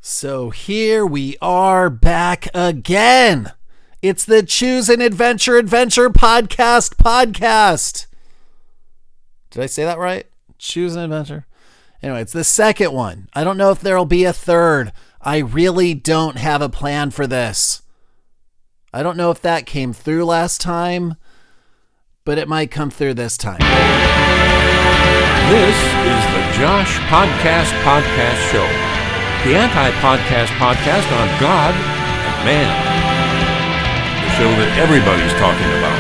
So here we are back again. It's the Choose an Adventure podcast. Did I say that right? Choose an Adventure. Anyway, it's the second one. I don't know if there'll be a third. I really don't have a plan for this. I don't know if that came through last time, but it might come through this time. This is the Josh Podcast Show. The anti-podcast podcast on God and man. The show that everybody's talking about.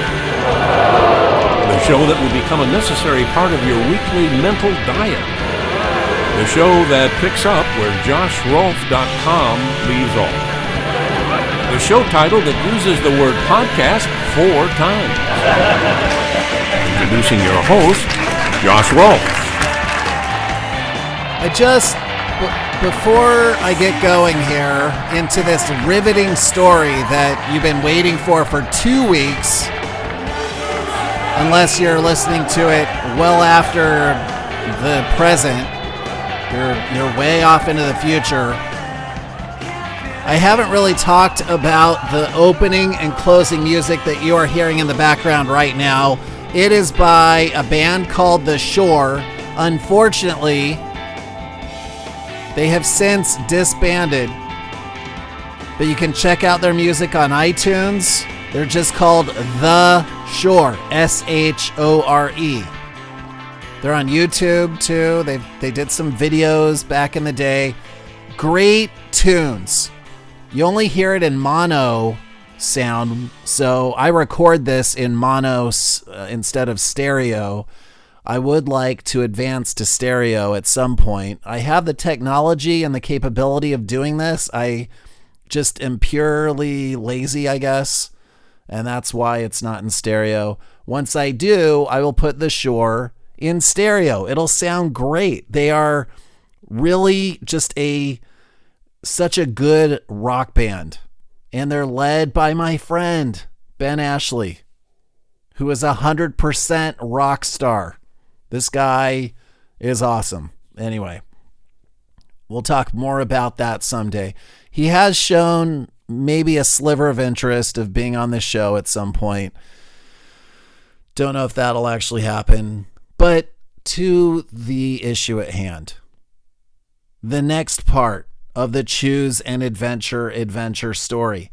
The show that will become a necessary part of your weekly mental diet. The show that picks up where JoshRolfe.com leaves off. The show title that uses the word podcast 4 times. Introducing your host, Josh Rolfe. Before I get going here into this riveting story that you've been waiting for 2 weeks, unless you're listening to it well after the present, you're way off into the future. I haven't really talked about the opening and closing music that you are hearing in the background right now. It is by a band called The Shore. Unfortunately, they have since disbanded, but you can check out their music on iTunes. They're just called The Shore, S-H-O-R-E. They're on YouTube too. They did some videos back in the day. Great tunes. You only hear it in mono sound, so I record this in mono instead of stereo. I would like to advance to stereo at some point. I have the technology and the capability of doing this. I just am purely lazy, I guess, and that's why it's not in stereo. Once I do, I will put The Shore in stereo. It'll sound great. They are really just such a good rock band, and they're led by my friend Ben Ashley, who is 100% rock star. This guy is awesome. Anyway, we'll talk more about that someday. He has shown maybe a sliver of interest of being on this show at some point. Don't know if that'll actually happen. But to the issue at hand, the next part of the Choose an Adventure story.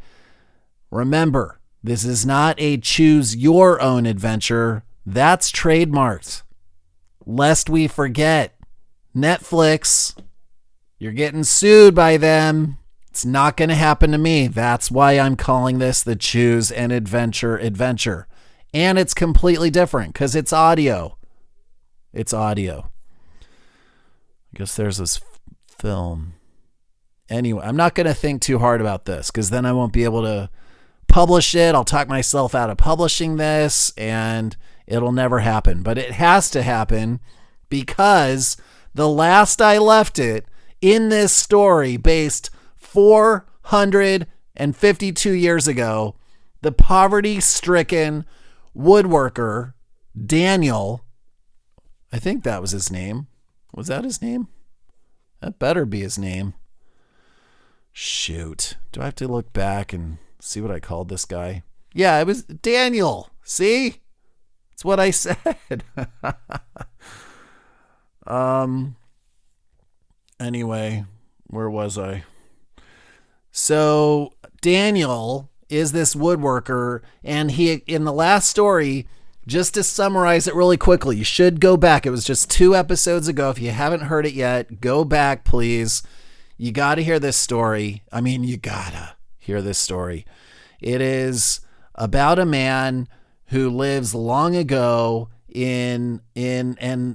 Remember, this is not a choose your own adventure. That's trademarked. Lest we forget, Netflix, you're getting sued by them. It's not going to happen to me. That's why I'm calling this the Choose an Adventure. And it's completely different because it's audio. It's audio. I guess there's this film. Anyway, I'm not going to think too hard about this because then I won't be able to publish it. I'll talk myself out of publishing this and it'll never happen. But it has to happen because the last I left it in this story based 452 years ago, the poverty-stricken woodworker, Daniel, I think that was his name. Was that his name? That better be his name. Shoot. Do I have to look back and see what I called this guy? Yeah, it was Daniel. See? That's what I said. Anyway, where was I? So Daniel is this woodworker, and he, in the last story, just to summarize it really quickly, you should go back. It was just 2 episodes ago. If you haven't heard it yet, go back, please. You got to hear this story. I mean, you gotta hear this story. It is about a man who lives long ago and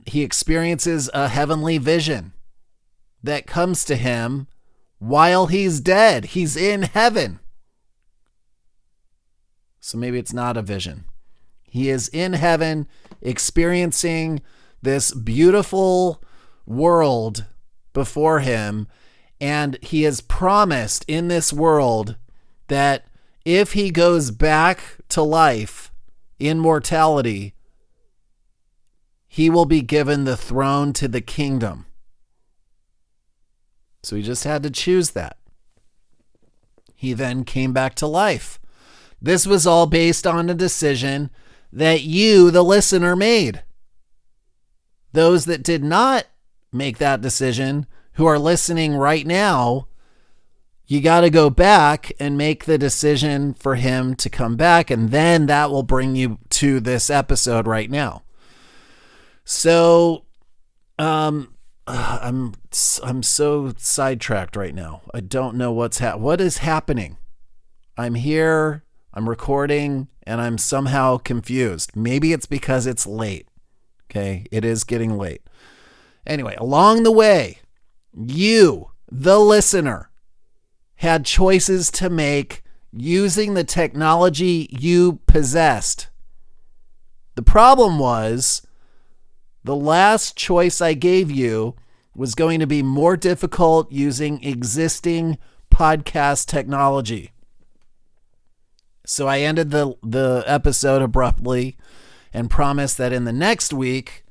he experiences a heavenly vision that comes to him while he's dead. He's in heaven. So maybe it's not a vision. He is in heaven experiencing this beautiful world before him. And he is promised in this world that if he goes back to life in mortality, he will be given the throne to the kingdom. So he just had to choose that. He then came back to life. This was all based on a decision that you, the listener, made. Those that did not make that decision, who are listening right now, you got to go back and make the decision for him to come back, and then that will bring you to this episode right now. So, I'm so sidetracked right now. I don't know what is happening. I'm here, I'm recording, and I'm somehow confused. Maybe it's because it's late. Okay, it is getting late. Anyway, along the way, you, the listener, had choices to make using the technology you possessed. The problem was the last choice I gave you was going to be more difficult using existing podcast technology. So I ended the episode abruptly and promised that in the next week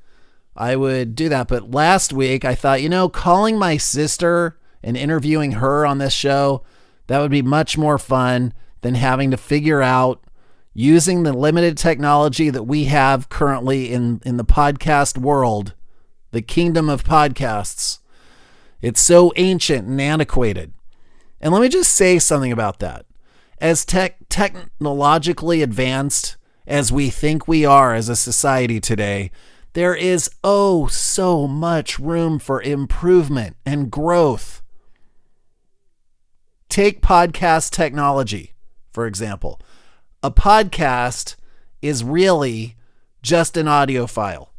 I would do that. But last week I thought, calling my sister and interviewing her on this show, that would be much more fun than having to figure out using the limited technology that we have currently in the podcast world, the kingdom of podcasts. It's so ancient and antiquated. And let me just say something about that. As technologically advanced as we think we are as a society today, there is so much room for improvement and growth. Take podcast technology, for example. A podcast is really just an audio file.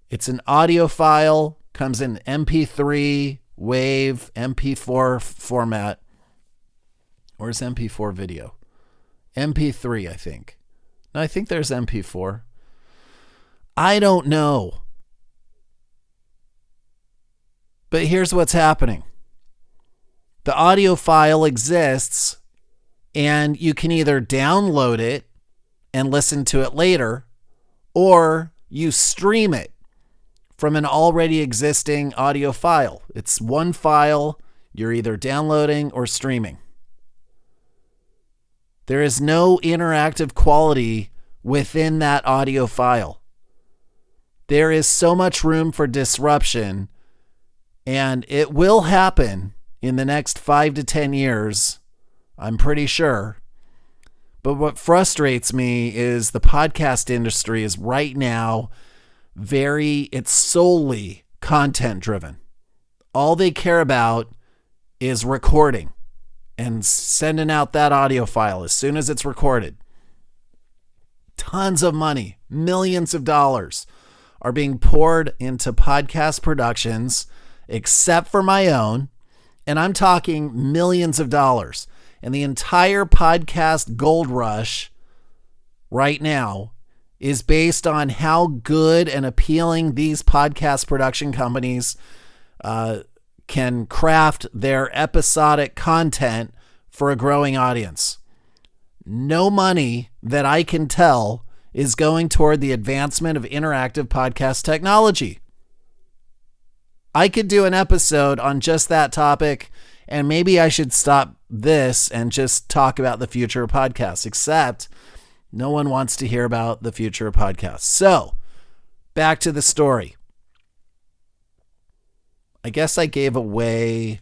It's an audio file, comes in MP3, WAV, MP4 format. Where's MP4 video? MP3, I think. No, I think there's MP4. I don't know. But here's what's happening. The audio file exists, and you can either download it and listen to it later, or you stream it from an already existing audio file. It's one file you're either downloading or streaming. There is no interactive quality within that audio file. There is so much room for disruption, and it will happen in the next 5 to 10 years, I'm pretty sure. But what frustrates me is the podcast industry is right now it's solely content driven. All they care about is recording and sending out that audio file as soon as it's recorded. Tons of money, millions of dollars are being poured into podcast productions, except for my own. And I'm talking millions of dollars. And the entire podcast gold rush right now is based on how good and appealing these podcast production companies can craft their episodic content for a growing audience. No money that I can tell is going toward the advancement of interactive podcast technology. I could do an episode on just that topic, and maybe I should stop this and just talk about the future of podcasts, except no one wants to hear about the future of podcasts. So, back to the story. I guess I gave away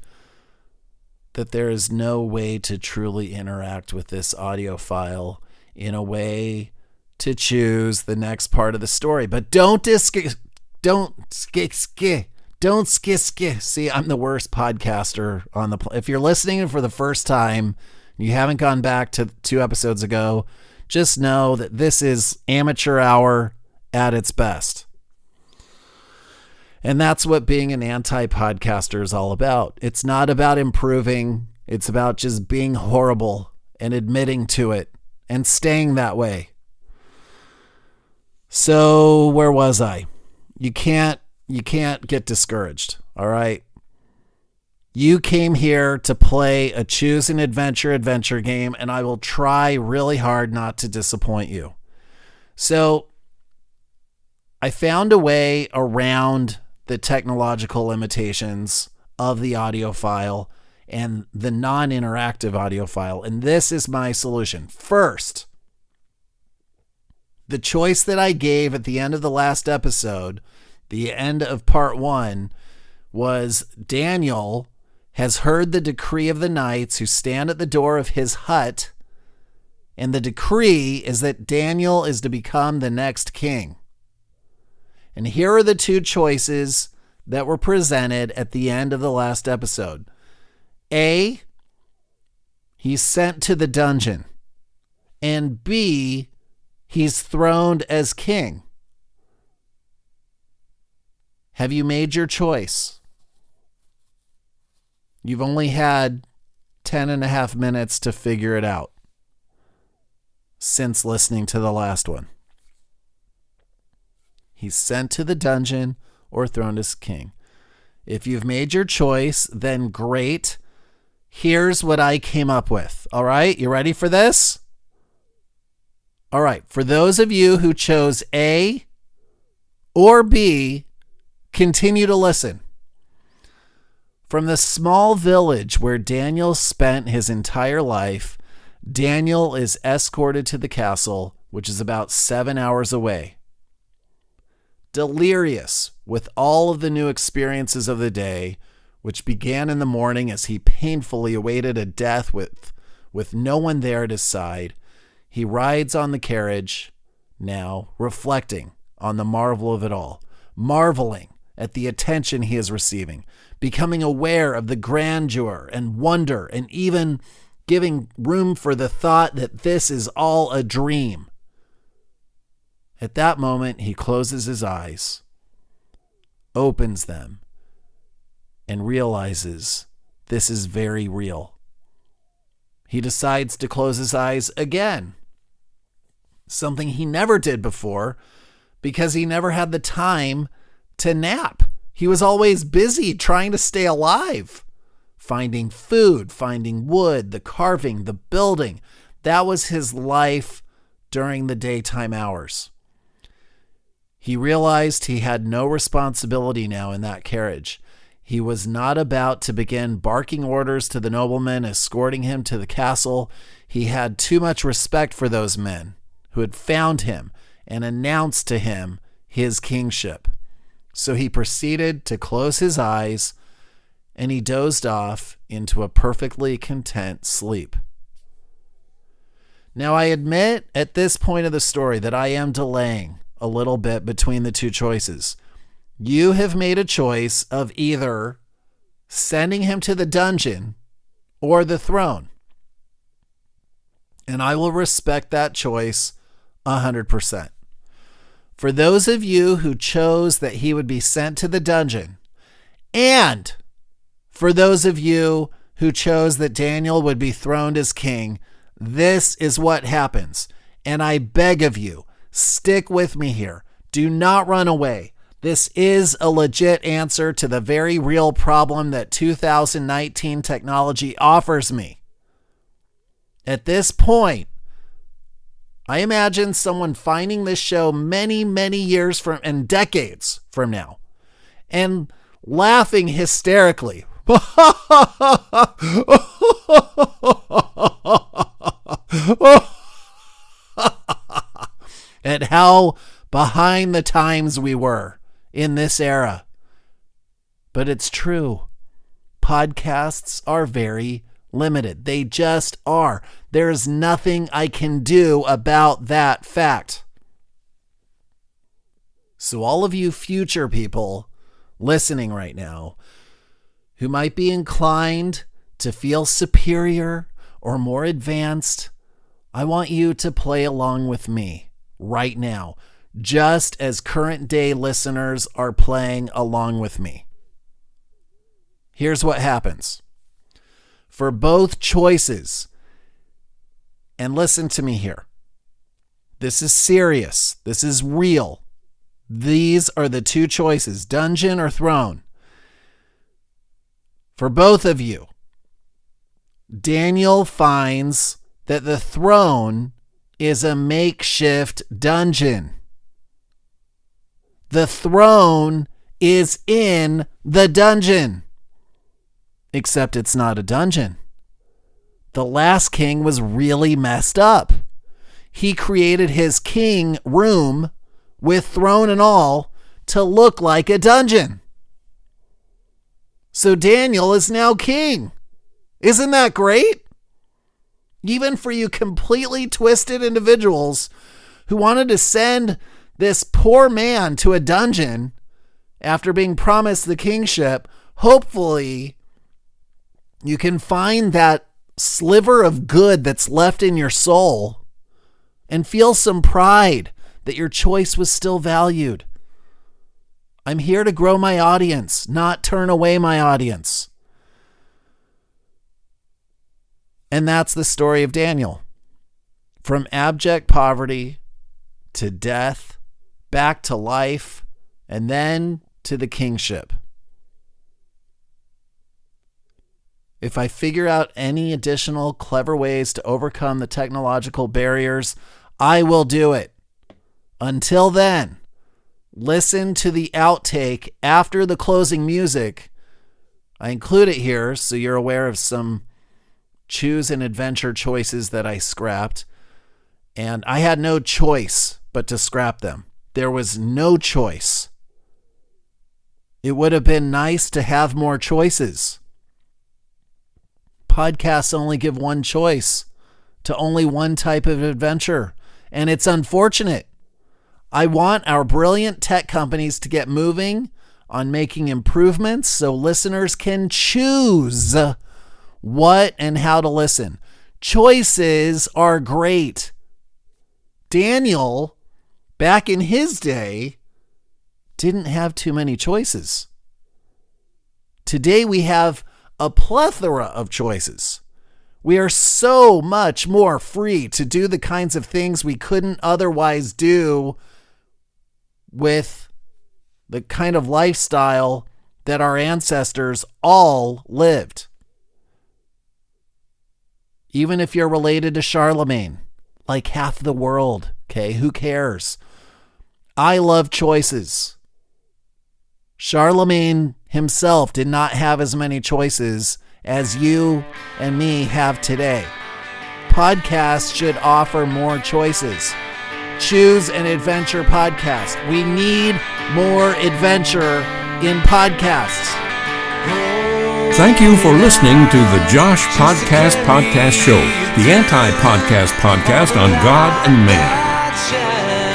that there is no way to truly interact with this audio file in a way to choose the next part of the story. But don't skis. See, I'm the worst podcaster on the planet. If you're listening for the first time, you haven't gone back to 2 episodes ago, just know that this is amateur hour at its best. And that's what being an anti-podcaster is all about. It's not about improving. It's about just being horrible and admitting to it and staying that way. So where was I? You can't get discouraged, all right? You came here to play a choose an adventure game, and I will try really hard not to disappoint you. So I found a way around the technological limitations of the audio file and the non-interactive audio file. And this is my solution. First, the choice that I gave at the end of the last episode, the end of part 1, was Daniel has heard the decree of the knights who stand at the door of his hut, and the decree is that Daniel is to become the next king. And here are the two choices that were presented at the end of the last episode. A, he's sent to the dungeon. And B, he's throned as king. Have you made your choice? You've only had 10.5 minutes to figure it out since listening to the last one. He's sent to the dungeon or throned as king. If you've made your choice, then great. Here's what I came up with. All right, you ready for this? All right, for those of you who chose A or B, continue to listen. From the small village where Daniel spent his entire life, Daniel is escorted to the castle, which is about 7 hours away. Delirious with all of the new experiences of the day, which began in the morning as he painfully awaited a death with no one there at his side, he rides on the carriage, now reflecting on the marvel of it all, marveling at the attention he is receiving, becoming aware of the grandeur and wonder, and even giving room for the thought that this is all a dream. At that moment, he closes his eyes, opens them, and realizes this is very real. He decides to close his eyes again, something he never did before because he never had the time to nap. He was always busy trying to stay alive, finding food, finding wood, the carving, the building. That was his life during the daytime hours. He realized he had no responsibility now in that carriage. He was not about to begin barking orders to the noblemen escorting him to the castle. He had too much respect for those men who had found him and announced to him his kingship. So he proceeded to close his eyes, and he dozed off into a perfectly content sleep. Now, I admit at this point of the story that I am delaying a little bit between the two choices. You have made a choice of either sending him to the dungeon or the throne. And I will respect that choice 100%. For those of you who chose that he would be sent to the dungeon, and for those of you who chose that Daniel would be throned as king, this is what happens. And I beg of you, stick with me here. Do not run away. This is a legit answer to the very real problem that 2019 technology offers me. At this point, I imagine someone finding this show many, many years from and decades from now and laughing hysterically at how behind the times we were in this era. But it's true. Podcasts are very limited. They just are. There's nothing I can do about that fact. So all of you future people listening right now who might be inclined to feel superior or more advanced, I want you to play along with me right now, just as current day listeners are playing along with me. Here's what happens. For both choices, and listen to me here. This is serious. This is real. These are the two choices, dungeon or throne. For both of you, Daniel finds that the throne is a makeshift dungeon. The throne is in the dungeon. Except it's not a dungeon. The last king was really messed up. He created his king room with throne and all to look like a dungeon. So Daniel is now king. Isn't that great? Even for you completely twisted individuals who wanted to send this poor man to a dungeon after being promised the kingship, hopefully you can find that sliver of good that's left in your soul and feel some pride that your choice was still valued. I'm here to grow my audience, not turn away my audience. And that's the story of Daniel. From abject poverty to death, back to life, and then to the kingship. If I figure out any additional clever ways to overcome the technological barriers, I will do it. Until then, listen to the outtake after the closing music. I include it here so you're aware of some choose an adventure choices that I scrapped. And I had no choice but to scrap them. There was no choice. It would have been nice to have more choices. Podcasts only give one choice to only one type of adventure, and it's unfortunate. I want our brilliant tech companies to get moving on making improvements so listeners can choose what and how to listen. Choices are great. Daniel, back in his day, didn't have too many choices. Today we have a plethora of choices. We are so much more free to do the kinds of things we couldn't otherwise do with the kind of lifestyle that our ancestors all lived. Even if you're related to Charlemagne, like half the world, okay, who cares? I love choices. Charlemagne himself did not have as many choices as you and me have today. Podcasts should offer more choices. Choose an adventure podcast. We need more adventure in podcasts. Thank you for listening to the Josh Podcast Show, the anti-podcast podcast on God and man.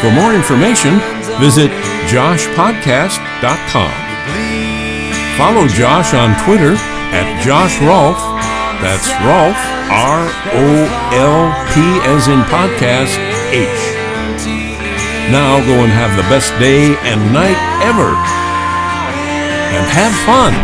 For more information, visit joshpodcast.com. Follow Josh on Twitter at Josh Rolfe. That's Rolfe, R-O-L-P as in podcast, H. Now go and have the best day and night ever. And have fun.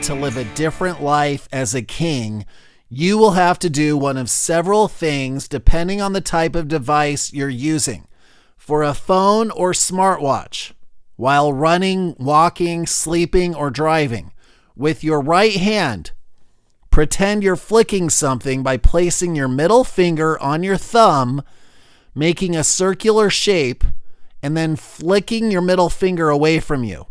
To live a different life as a king, you will have to do one of several things depending on the type of device you're using. For a phone or smartwatch, while running, walking, sleeping, or driving, with your right hand, pretend you're flicking something by placing your middle finger on your thumb, making a circular shape, and then flicking your middle finger away from you.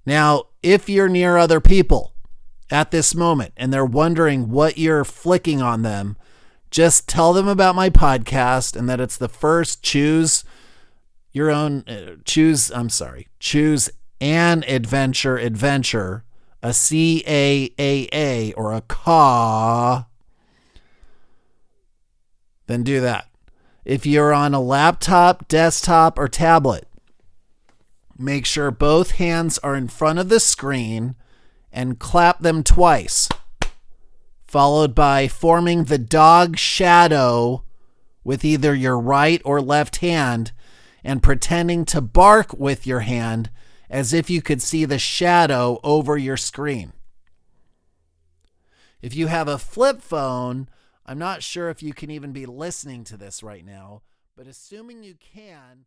Now, if you're near other people at this moment and they're wondering what you're flicking on them, just tell them about my podcast and that it's the first choose an adventure, a CAAA or a CAW, then do that. If you're on a laptop, desktop, or tablet, make sure both hands are in front of the screen and clap them twice, followed by forming the dog shadow with either your right or left hand and pretending to bark with your hand as if you could see the shadow over your screen. If you have a flip phone, I'm not sure if you can even be listening to this right now, but assuming you can,